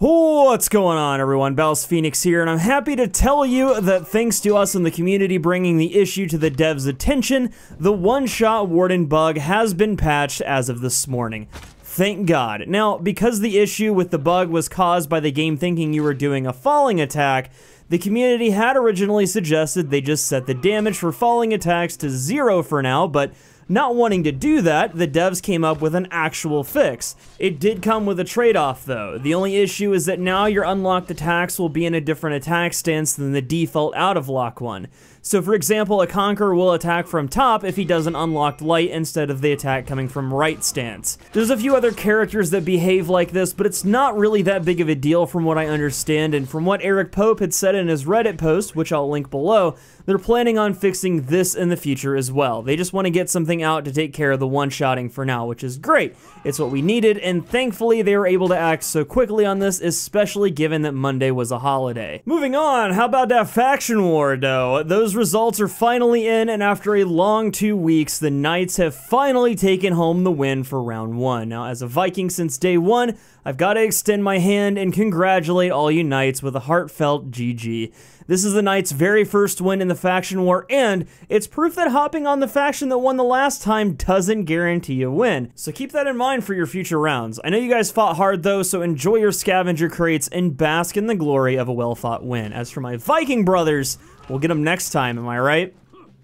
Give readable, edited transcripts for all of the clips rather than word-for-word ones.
What's going on, everyone? BouseFeenux here, and I'm happy to tell you that thanks to us in the community bringing the issue to the devs' attention, the one-shot Warden bug has been patched as of this morning. Thank God. Now, because the issue with the bug was caused by the game thinking you were doing a falling attack, the community had originally suggested they just set the damage for falling attacks to 0 for now, but not wanting to do that, the devs came up with an actual fix. It did come with a trade-off though. The only issue is that now your unlocked attacks will be in a different attack stance than the default out-of-lock one. So for example, a Conqueror will attack from top if he does an unlocked light instead of the attack coming from right stance. There's a few other characters that behave like this, but it's not really that big of a deal from what I understand, and from what Eric Pope had said in his Reddit post, which I'll link below, they're planning on fixing this in the future as well. They just want to get something out to take care of the one-shotting for now, which is great. It's what we needed, and thankfully they were able to act so quickly on this, especially given that Monday was a holiday. Moving on, how about that faction war though? Those results are finally in, and after a long 2 weeks, the Knights have finally taken home the win for round 1. Now, as a Viking since day 1, I've got to extend my hand and congratulate all you Knights with a heartfelt GG. This is the Knights' very first win in the faction war, and it's proof that hopping on the faction that won the last time doesn't guarantee a win. So keep that in mind for your future rounds. I know you guys fought hard though, so enjoy your scavenger crates and bask in the glory of a well-fought win. As for my Viking brothers, we'll get them next time, am I right?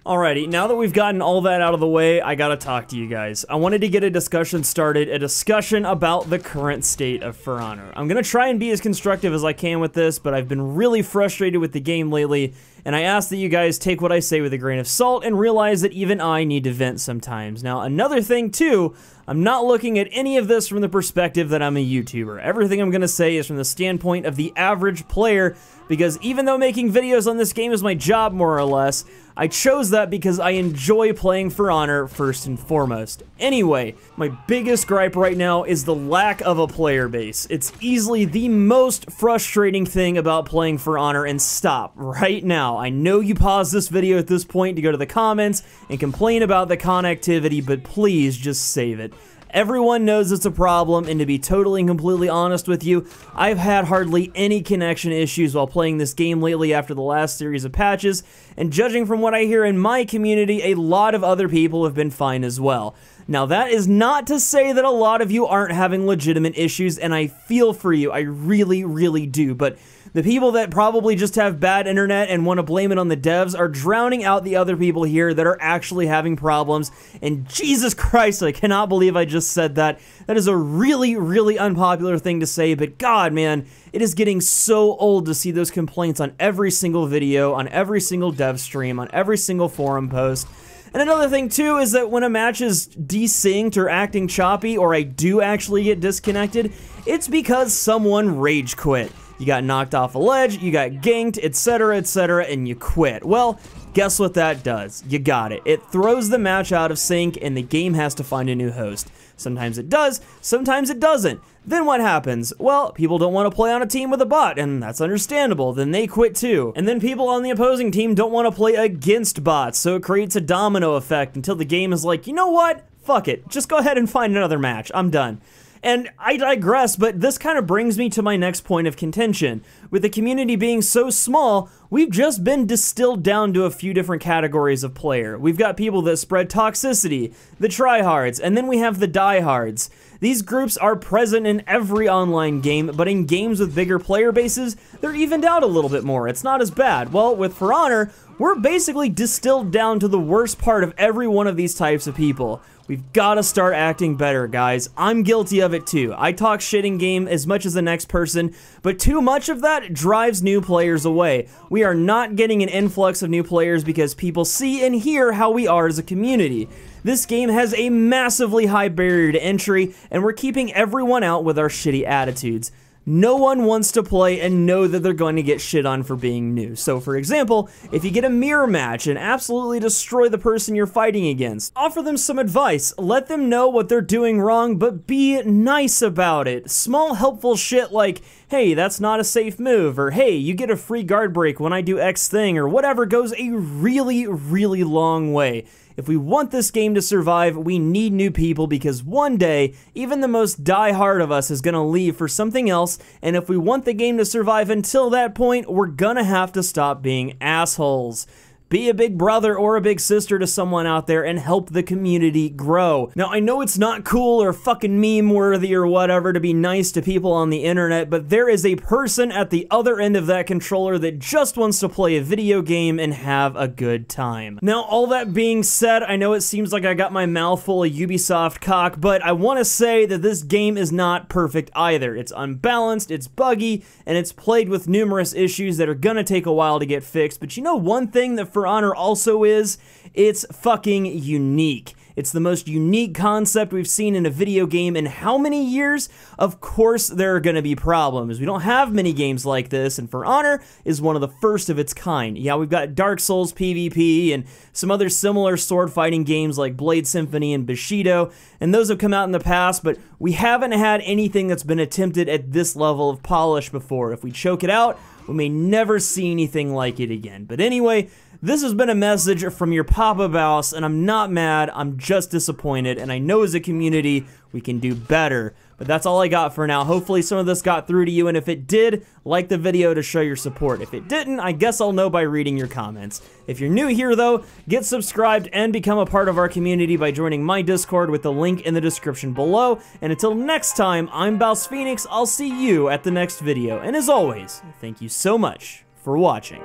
Alrighty, now that we've gotten all that out of the way, I gotta talk to you guys. I wanted to get a discussion started, a discussion about the current state of For Honor. I'm gonna try and be as constructive as I can with this, but I've been really frustrated with the game lately, and I ask that you guys take what I say with a grain of salt and realize that even I need to vent sometimes. Now, another thing too, I'm not looking at any of this from the perspective that I'm a YouTuber. Everything I'm gonna say is from the standpoint of the average player, because even though making videos on this game is my job more or less, I chose that because I enjoy playing For Honor first and foremost. Anyway, my biggest gripe right now is the lack of a player base. It's easily the most frustrating thing about playing For Honor, and stop right now. I know you paused this video at this point to go to the comments and complain about the connectivity, but please just save it. Everyone knows it's a problem, and to be totally and completely honest with you, I've had hardly any connection issues while playing this game lately after the last series of patches, and judging from what I hear in my community, a lot of other people have been fine as well. Now, that is not to say that a lot of you aren't having legitimate issues, and I feel for you, I really, really do, but the people that probably just have bad internet and want to blame it on the devs are drowning out the other people here that are actually having problems, and Jesus Christ, I cannot believe I just said that. That is a really, really unpopular thing to say, but God, man, it is getting so old to see those complaints on every single video, on every single dev stream, on every single forum post. And another thing too is that when a match is desynced or acting choppy, or I do actually get disconnected, it's because someone rage quit. You got knocked off a ledge, you got ganked, etc., and you quit. Well, guess what that does? You got it. It throws the match out of sync, and the game has to find a new host. Sometimes it does, sometimes it doesn't. Then what happens? Well, people don't want to play on a team with a bot, and that's understandable. Then they quit too. And then people on the opposing team don't want to play against bots, so it creates a domino effect until the game is like, you know what? Fuck it. Just go ahead and find another match. I'm done. And I digress, but this kind of brings me to my next point of contention. With the community being so small, we've just been distilled down to a few different categories of player. We've got people that spread toxicity, the tryhards, and then we have the diehards. These groups are present in every online game, but in games with bigger player bases, they're evened out a little bit more. It's not as bad. Well, with For Honor, we're basically distilled down to the worst part of every one of these types of people. We've got to start acting better, guys. I'm guilty of it too. I talk shit in game as much as the next person, but too much of that drives new players away. We are not getting an influx of new players because people see and hear how we are as a community. This game has a massively high barrier to entry, and we're keeping everyone out with our shitty attitudes. No one wants to play and know that they're going to get shit on for being new. So for example, if you get a mirror match and absolutely destroy the person you're fighting against, offer them some advice, let them know what they're doing wrong, but be nice about it. Small helpful shit like, hey, that's not a safe move, or hey, you get a free guard break when I do X thing, or whatever goes a really, really long way. If we want this game to survive, we need new people because one day, even the most diehard of us is gonna leave for something else, and if we want the game to survive until that point, we're gonna have to stop being assholes. Be a big brother or a big sister to someone out there and help the community grow. Now, I know it's not cool or fucking meme worthy or whatever to be nice to people on the internet, but there is a person at the other end of that controller that just wants to play a video game and have a good time. Now, all that being said, I know it seems like I got my mouth full of Ubisoft cock, but I want to say that this game is not perfect either. It's unbalanced, it's buggy, and it's plagued with numerous issues that are gonna take a while to get fixed, but you know one thing that For Honor also is, it's fucking unique. It's the most unique concept we've seen in a video game in how many years? Of course there are gonna be problems. We don't have many games like this, and For Honor is one of the first of its kind. Yeah, we've got Dark Souls PvP and some other similar sword fighting games like Blade Symphony and Bushido, and those have come out in the past, but we haven't had anything that's been attempted at this level of polish before. If we choke it out, we may never see anything like it again. But anyway, this has been a message from your Papa Bouse, and I'm not mad, I'm just disappointed, and I know as a community, we can do better. But that's all I got for now. Hopefully some of this got through to you, and if it did, like the video to show your support. If it didn't, I guess I'll know by reading your comments. If you're new here though, get subscribed and become a part of our community by joining my Discord with the link in the description below. And until next time, I'm BouseFeenux, I'll see you at the next video. And as always, thank you so much for watching.